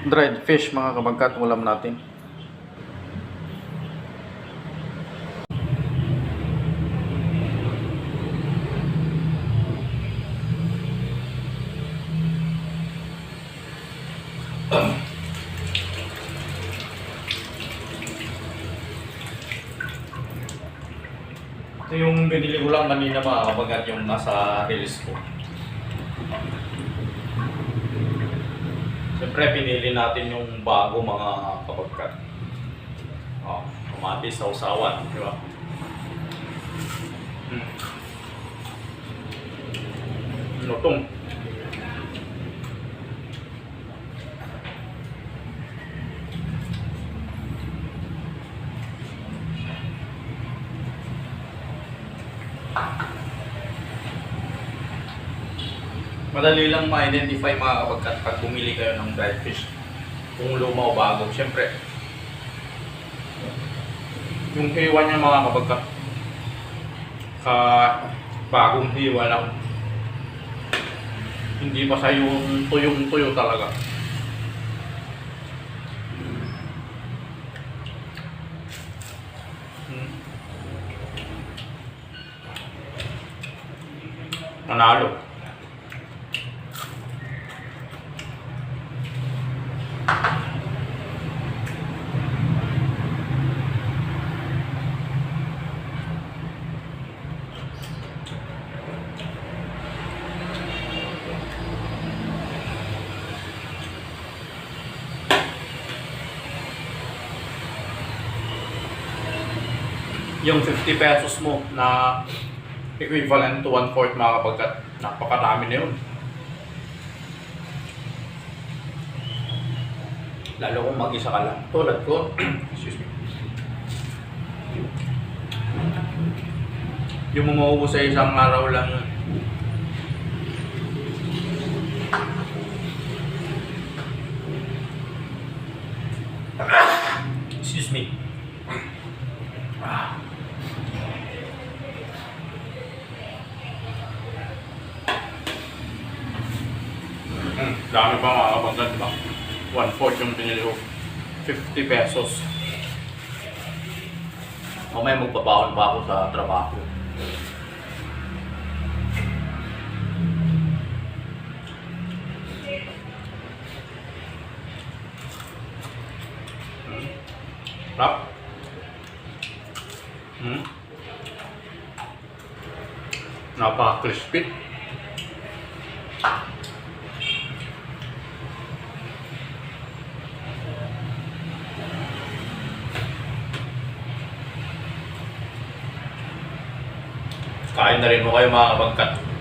Dried fish mga kabangkat, ulam natin. Ito yung binili ko lang kanina mga kabangkat, yung nasa release ko. Siyempre, pinili natin yung bago mga kapagkat. Oh, kamatis, sausawan, di ba? Lutong. Madali lang ma-identify mga kapagkat pag bumili kayo ng dried fish. Kung luma o bago. Siyempre, yung hiwa niya mga kapagkat, bagong hiwa lang. Hindi pa sa yung tuyong-tuyo talaga. Panalo. Yung 50 pesos mo na equivalent to 1/4 mga kapagkat, napakarami na yun. Lalo kung mag-isa ka lang. Tulad ko, excuse me. Yung mauubos sa isang araw lang yun. Excuse me. Dami pa mga kapagkat, diba? 1/4 yung pinili ko. 50 pesos. Mamaya magbabaon pa ako sa trabaho. Rap? Napaka-crispy. Kain na rin mo kayo mga kabangkat.